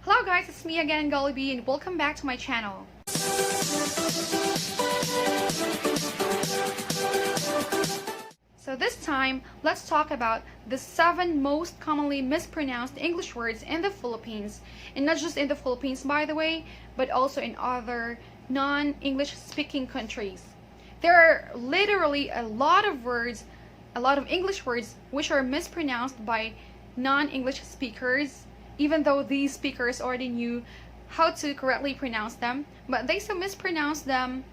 Hello guys, it's me again, Gollibee, and welcome back to my channel. So this time, let's talk about the 7 most commonly mispronounced English words in the Philippines. And not just in the Philippines, by the way, but also in other non-English speaking countries. There are literally a lot of words, a lot of English words, which are mispronounced by non-English speakers, even though these speakers already knew how to correctly pronounce them, but they still mispronounce them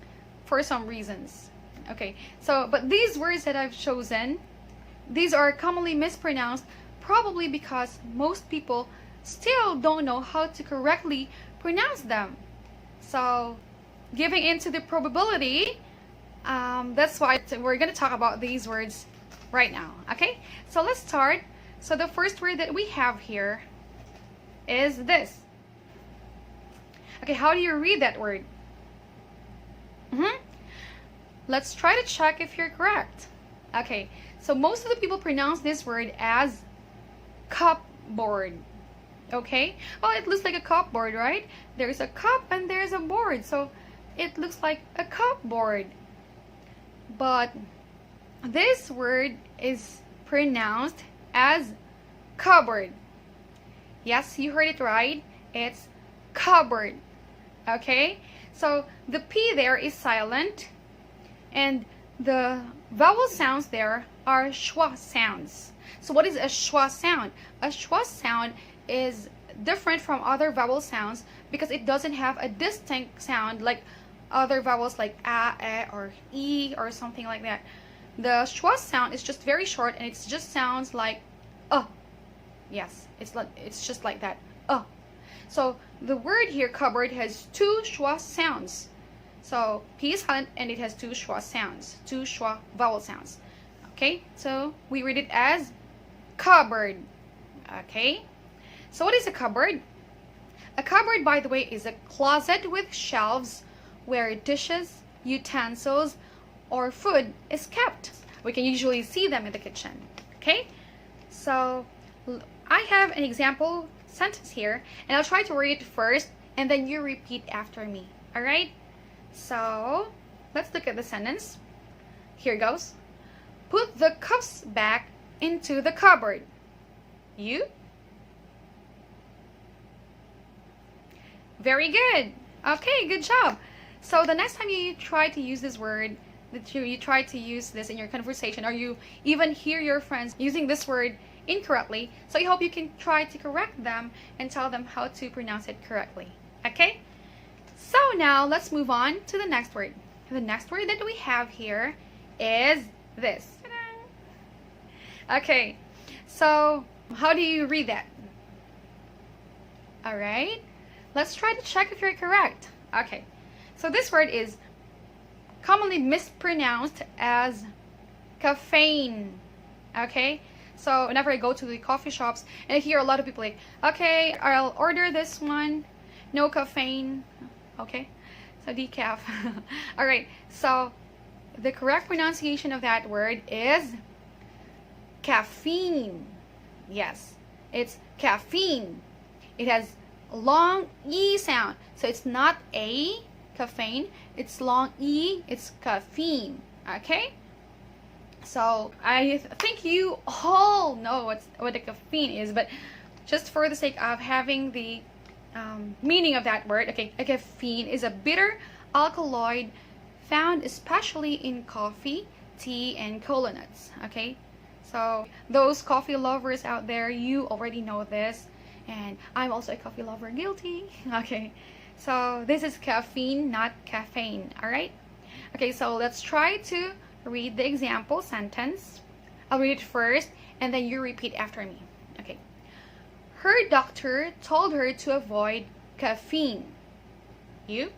for some reasons. Okay, so but these words that I've chosen, these are commonly mispronounced probably because most people still don't know how to correctly pronounce them. So giving into the probability, that's why we're going to talk about these words right now. Okay, so let's start. So the first word that we have here is this. Okay, how do you read that word? Let's try to check if you're correct. Okay, so most of the people pronounce this word as cupboard. Okay, well, it looks like a cupboard, right? There's a cup and there's a board, so it looks like a cupboard. But this word is pronounced as cupboard. Yes, you heard it right. It's cupboard. Okay, so the P there is silent, and the vowel sounds there are schwa sounds. So what is a schwa sound? A schwa sound is different from other vowel sounds because it doesn't have a distinct sound like other vowels like a, or e, or something like that. The schwa sound is just very short, and it just sounds like yes, it's just like that. So the word here, cupboard, has 2 schwa sounds. So P is silent and it has 2 schwa sounds, 2 schwa vowel sounds. Okay, so we read it as cupboard. Okay, so what is a cupboard? A cupboard, by the way, is a closet with shelves where dishes, utensils, or food is kept. We can usually see them in the kitchen. Okay, so I have an example sentence here, and I'll try to read it first, and then you repeat after me. All right? So let's look at the sentence. Here goes. Put the cups back into the cupboard. You? Very good. Okay, good job. So the next time you try to use this word, that you try to use this in your conversation, or you even hear your friends using this word incorrectly, so I hope you can try to correct them and tell them how to pronounce it correctly. Okay, so now let's move on to the next word. The next word that we have here is this. Okay, so how do you read that? All right, let's try to check if you're correct. Okay, so this word is commonly mispronounced as caffeine. Okay, so whenever I go to the coffee shops and I hear a lot of people like, okay, I'll order this one, no caffeine. Okay, so decaf. All right, so the correct pronunciation of that word is caffeine. Yes, it's caffeine. It has a long E sound, so it's not a caffeine, it's long E, it's caffeine. Okay, so I think you all know what the caffeine is, but just for the sake of having the meaning of that word, okay, a caffeine is a bitter alkaloid found especially in coffee, tea, and cola nuts. Okay, so those coffee lovers out there, you already know this, and I'm also a coffee lover, guilty. Okay, so this is caffeine, not caffeine. All right, okay, so let's try to read the example sentence. I'll read it first and then you repeat after me. Okay. Her doctor told her to avoid caffeine. You?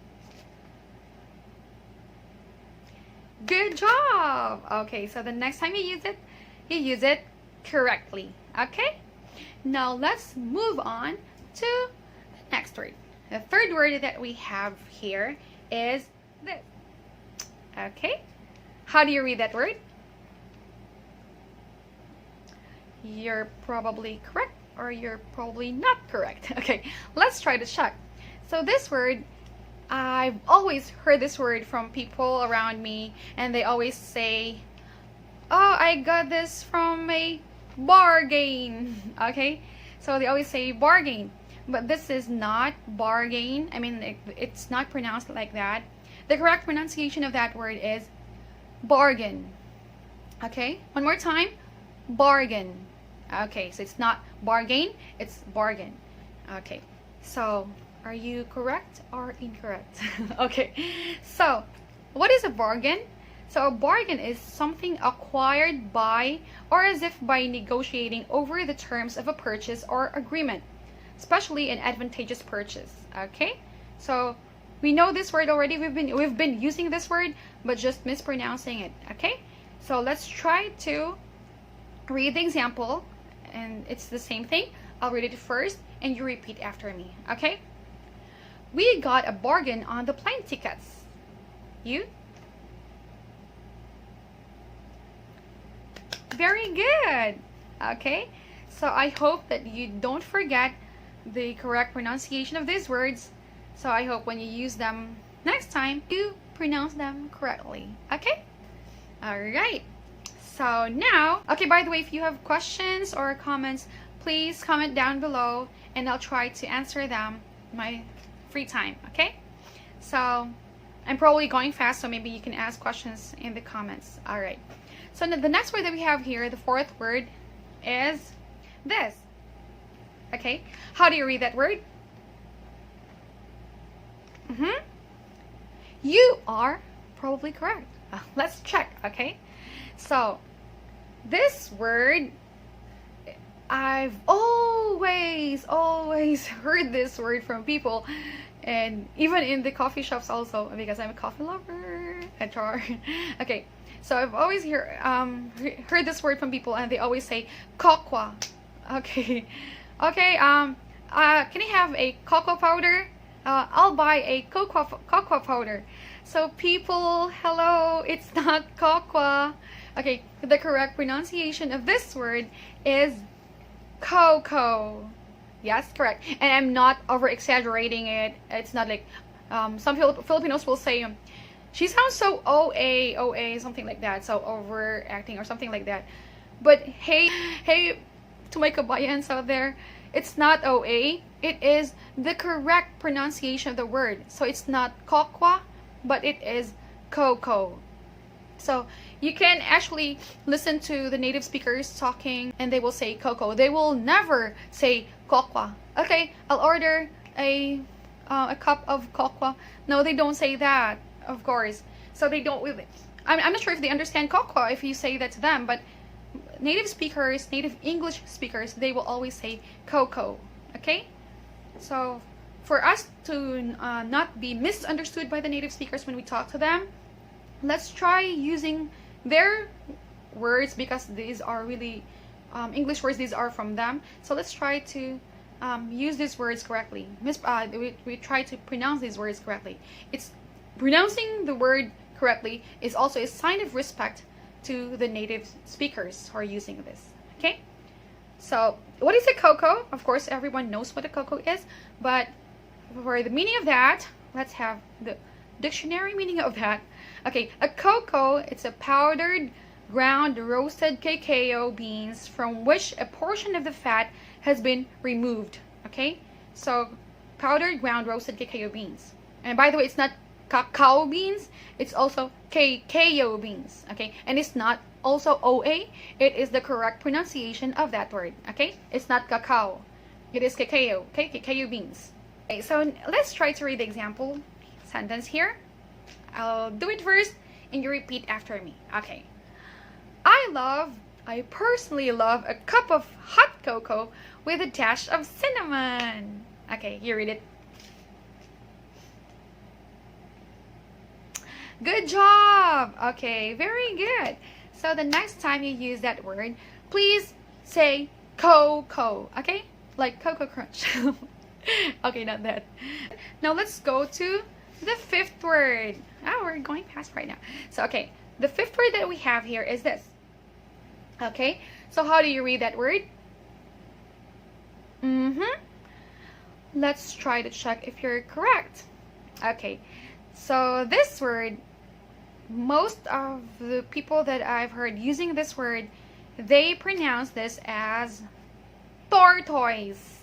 Good job. Okay, so the next time you use it correctly. Okay? Now let's move on to the next word. The third word that we have here is this. Okay? How do you read that word? You're probably correct or you're probably not correct. Okay, let's try to check. So this word, I've always heard this word from people around me, and they always say, oh, I got this from a bargain. Okay, so they always say bargain, but this is not bargain. I mean, it's not pronounced like that. The correct pronunciation of that word is bargain. Okay, one more time, bargain. Okay, so it's not bargain, it's bargain. Okay, so are you correct or incorrect? Okay, so what is a bargain? So a bargain is something acquired by or as if by negotiating over the terms of a purchase or agreement, especially an advantageous purchase. Okay, so we know this word already. We've been using this word, but just mispronouncing it. Okay, so let's try to read the example, and it's the same thing. I'll read it first, and you repeat after me. Okay, we got a bargain on the plane tickets. You? Very good. Okay, so I hope that you don't forget the correct pronunciation of these words. So I hope when you use them next time, you pronounce them correctly. Okay? Alright. So now, okay, by the way, if you have questions or comments, please comment down below and I'll try to answer them in my free time. Okay? So I'm probably going fast, so maybe you can ask questions in the comments. Alright. So the next word that we have here, the fourth word, is this. Okay? How do you read that word? You are probably correct. Let's check, okay? So, this word, I've always heard this word from people, and even in the coffee shops also, because I'm a coffee lover. Okay, so I've always heard this word from people, and they always say cocoa. Okay, okay. Can I have a cocoa powder? I'll buy a cocoa powder. So people, hello, it's not cocoa. Okay, the correct pronunciation of this word is cocoa. Yes, correct. And I'm not over exaggerating it. It's not like some Filipinos will say, she sounds so OA, something like that. So overacting or something like that. But hey, to my kabayans out there, it's not OA. It is the correct pronunciation of the word. So it's not cocoa, but it is cocoa. So you can actually listen to the native speakers talking and they will say cocoa. They will never say cocoa. Okay, I'll order a cup of cocoa. No, they don't say that, of course. So they don't really, I'm not sure if they understand cocoa if you say that to them, but native speakers, native English speakers, they will always say cocoa. Okay? So for us to not be misunderstood by the native speakers when we talk to them, let's try using their words, because these are really English words. These are from them. So let's try to use these words correctly. We try to pronounce these words correctly. It's pronouncing the word correctly is also a sign of respect to the native speakers who are using this. Okay? So what is a cocoa? Of course, everyone knows what a cocoa is, but for the meaning of that, let's have the dictionary meaning of that. Okay, a cocoa, it's a powdered, ground, roasted cacao beans from which a portion of the fat has been removed. Okay, so powdered, ground, roasted cacao beans. And by the way, it's not cacao beans, it's also cacao beans. Okay, and it's not also OA, it is the correct pronunciation of that word. Okay, it's not cacao, it is cacao. Okay, cacao beans. Okay, so let's try to read the example sentence here. I'll do it first and you repeat after me. Okay. I personally love a cup of hot cocoa with a dash of cinnamon. Okay, you read it. Good job. Okay, very good. So the next time you use that word, please say cocoa. Okay? Like Cocoa Crunch. Okay, not that. Now let's go to the fifth word. Oh, we're going fast right now. So, okay, the fifth word that we have here is this. Okay, so how do you read that word? Mm-hmm. Let's try to check if you're correct. Okay, so this word, most of the people that I've heard using this word, they pronounce this as tortoise.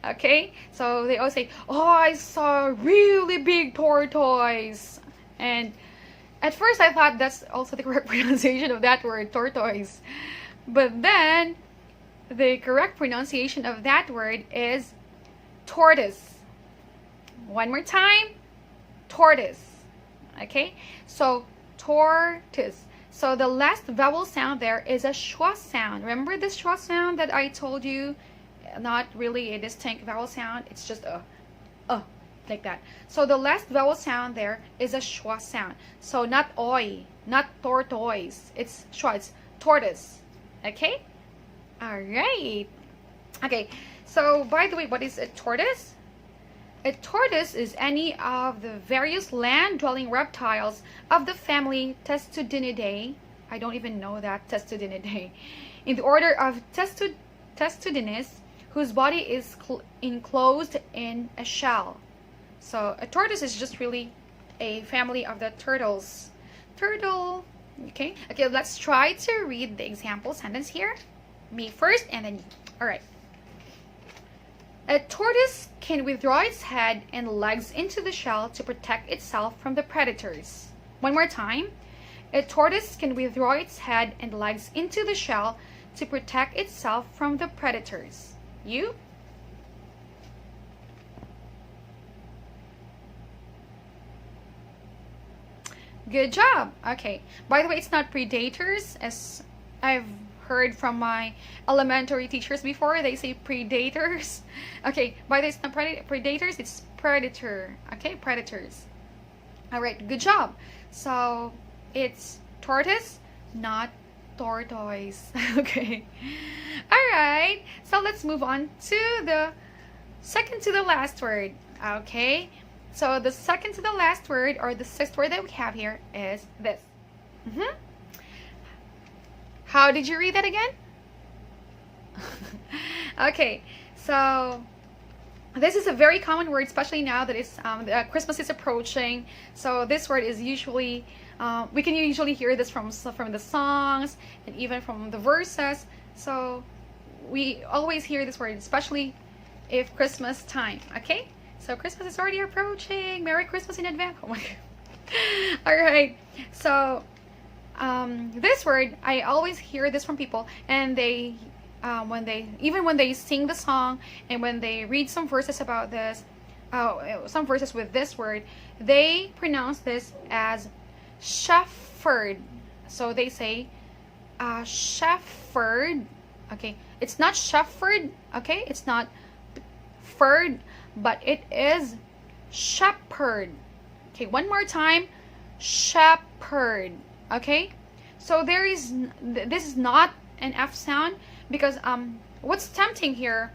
Okay, so they always say, oh, I saw a really big tortoise. And at first I thought that's also the correct pronunciation of that word, tortoise. But then the correct pronunciation of that word is tortoise. One more time, tortoise. Okay, so tortoise. So the last vowel sound there is a schwa sound. Remember the schwa sound that I told you? Not really a distinct vowel sound. It's just a like that. So the last vowel sound there is a schwa sound. So not oi, not tortoise. It's schwa. It's tortoise. Okay. All right. Okay. So by the way, what is a tortoise? A tortoise is any of the various land-dwelling reptiles of the family Testudinidae. I don't even know that, Testudinidae. In the order of Testudines, whose body is enclosed in a shell. So a tortoise is just really a family of the turtles. Turtle. Okay. Okay, let's try to read the example sentence here. Me first and then you. All right. A tortoise can withdraw its head and legs into the shell to protect itself from the predators. One more time. A tortoise can withdraw its head and legs into the shell to protect itself from the predators. You? Good job. Okay. By the way, it's not predators, as I've heard from my elementary teachers before. They say predators. Okay. By the way, it's not predators, it's predator. Okay, predators. All right. Good job. So it's tortoise, not tortoise. Okay. All right. So let's move on to the second to the last word. Okay. So the second to the last word, or the sixth word that we have here, is this. How did you read that again? Okay. So this is a very common word, especially now that it's Christmas is approaching. So this word is usually we can usually hear this from the songs and even from the verses. So we always hear this word, especially if Christmas time. Okay, so Christmas is already approaching. Merry Christmas in advance. Oh my God. All right. So this word, I always hear this from people, and they when they sing the song and when they read some verses about this, some verses with this word, they pronounce this as shepherd. So they say shepherd. Okay, it's not shepherd. Okay, it's not ferd, but it is shepherd. Okay, one more time, shepherd. Okay, so this is not an F sound, because what's tempting here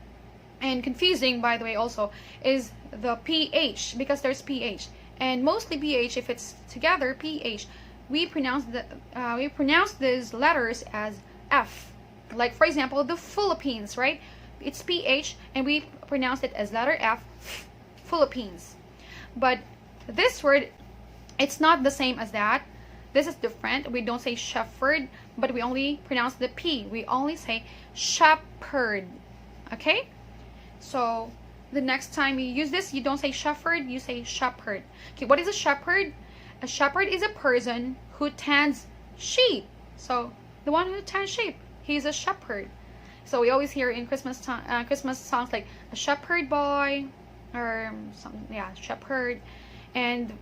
and confusing, by the way, also is the PH, because there's PH, and mostly PH, if it's together PH, we pronounce these letters as F. Like for example, the Philippines, right? It's PH and we pronounce it as letter F, Philippines. But this word, it's not the same as that. This is different. We don't say shepherd, but we only pronounce the P. We only say shepherd. Okay? So the next time you use this, you don't say shepherd, you say shepherd. Okay, what is a shepherd? A shepherd is a person who tends sheep. So the one who tends sheep, he's a shepherd. So we always hear in Christmas songs like a shepherd boy, or some, yeah, shepherd. And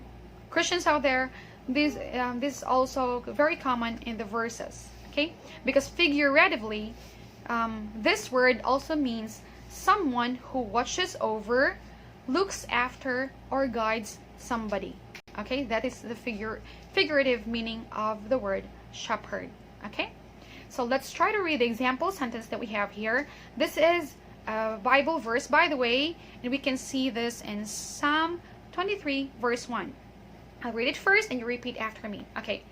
Christians out there, this is also very common in the verses. Okay, because figuratively, this word also means someone who watches over, looks after, or guides somebody. Okay, that is the figurative meaning of the word shepherd. Okay, so let's try to read the example sentence that we have here. This is a Bible verse, by the way, and we can see this in Psalm 23 verse 1. I'll read it first and you repeat after me. Okay.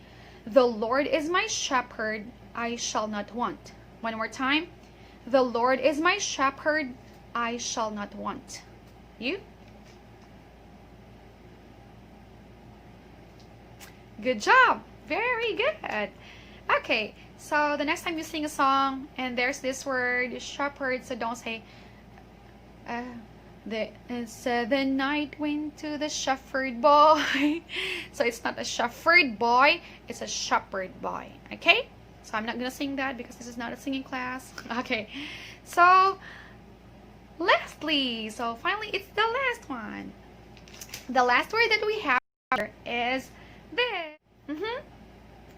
The Lord is my shepherd, I shall not want. One more time. The Lord is my shepherd, I shall not want. You? Good job. Very good. Okay, so the next time you sing a song and there's this word shepherd, so don't say the night wind to the shepherd boy. So it's not a shepherd boy, it's a shepherd boy. Okay, so I'm not gonna sing that because this is not a singing class. Okay, so lastly, so finally it's the last one. The last word that we have here is this.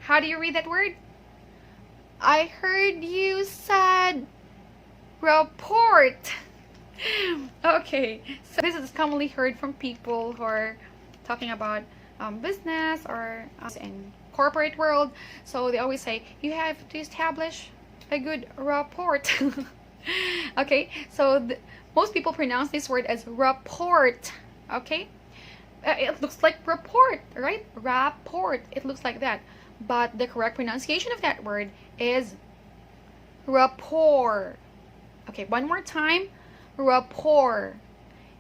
How do you read that word? I heard you said report. Okay, so this is commonly heard from people who are talking about business or in corporate world. So they always say you have to establish a good rapport. Okay, so most people pronounce this word as report. Okay, it looks like report, right? Rapport, it looks like that, but the correct pronunciation of that word is rapport. Okay, one more time. Rapport.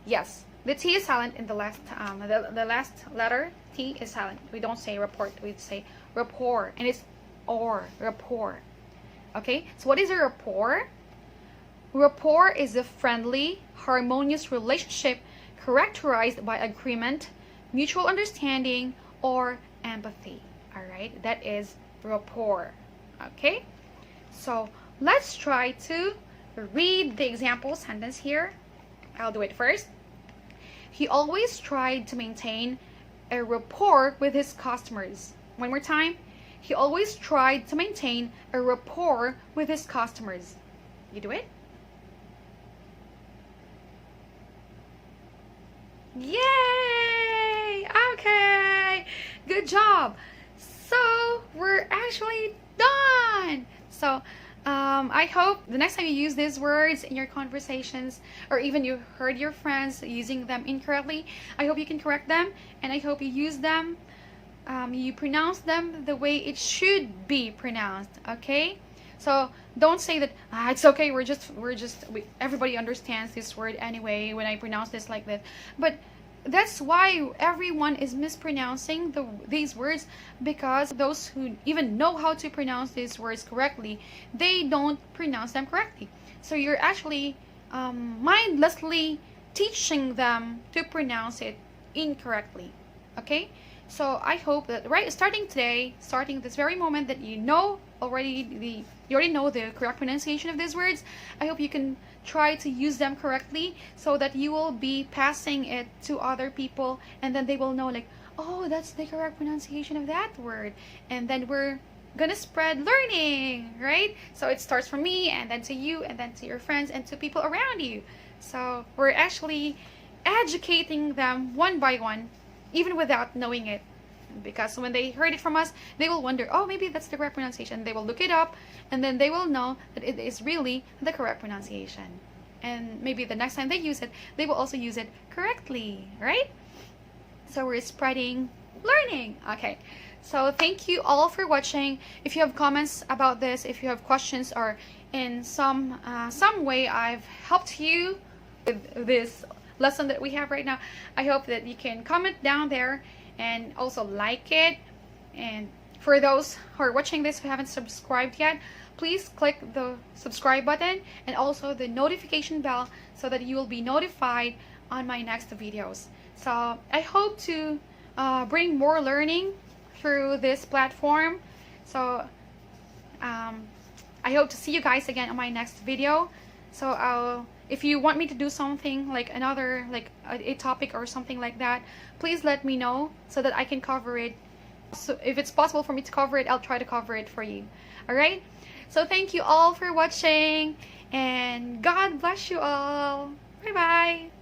Yes, the T is silent in the last the last letter. T is silent. We don't say report, we say rapport, and it's or rapport. Okay, so what is a rapport? Rapport is a friendly, harmonious relationship characterized by agreement, mutual understanding, or empathy. All right, that is rapport. Okay, so let's try to read the example sentence here. I'll do it first. He always tried to maintain a rapport with his customers. One more time. He always tried to maintain a rapport with his customers. You do it? Yay! Okay, good job. So we're actually done. So I hope the next time you use these words in your conversations, or even you heard your friends using them incorrectly, I hope you can correct them, and I hope you use them, you pronounce them the way it should be pronounced. Okay, so don't say that it's okay, everybody understands this word anyway when I pronounce this like this. But that's why everyone is mispronouncing these words, because those who even know how to pronounce these words correctly, they don't pronounce them correctly. So you're actually mindlessly teaching them to pronounce it incorrectly. Okay, so I hope that starting today, starting this very moment, that you already know the correct pronunciation of these words. I hope you can try to use them correctly, so that you will be passing it to other people, and then they will know, like, oh, that's the correct pronunciation of that word, and then we're gonna spread learning, right? So it starts from me, and then to you, and then to your friends, and to people around you. So we're actually educating them one by one, even without knowing it, because when they heard it from us, they will wonder, oh, maybe that's the correct pronunciation. They will look it up, and then they will know that it is really the correct pronunciation, and maybe the next time they use it, they will also use it correctly, right? So we're spreading learning. Okay, so thank you all for watching. If you have comments about this, if you have questions, or in some way I've helped you with this lesson that we have right now, I hope that you can comment down there and also like it. And for those who are watching this who haven't subscribed yet, please click the subscribe button and also the notification bell, so that you will be notified on my next videos. So I hope to bring more learning through this platform. So I hope to see you guys again on my next video. So if you want me to do something like another, like a topic or something like that, please let me know so that I can cover it. So if it's possible for me to cover it, I'll try to cover it for you. All right, so thank you all for watching, and God bless you all. Bye bye.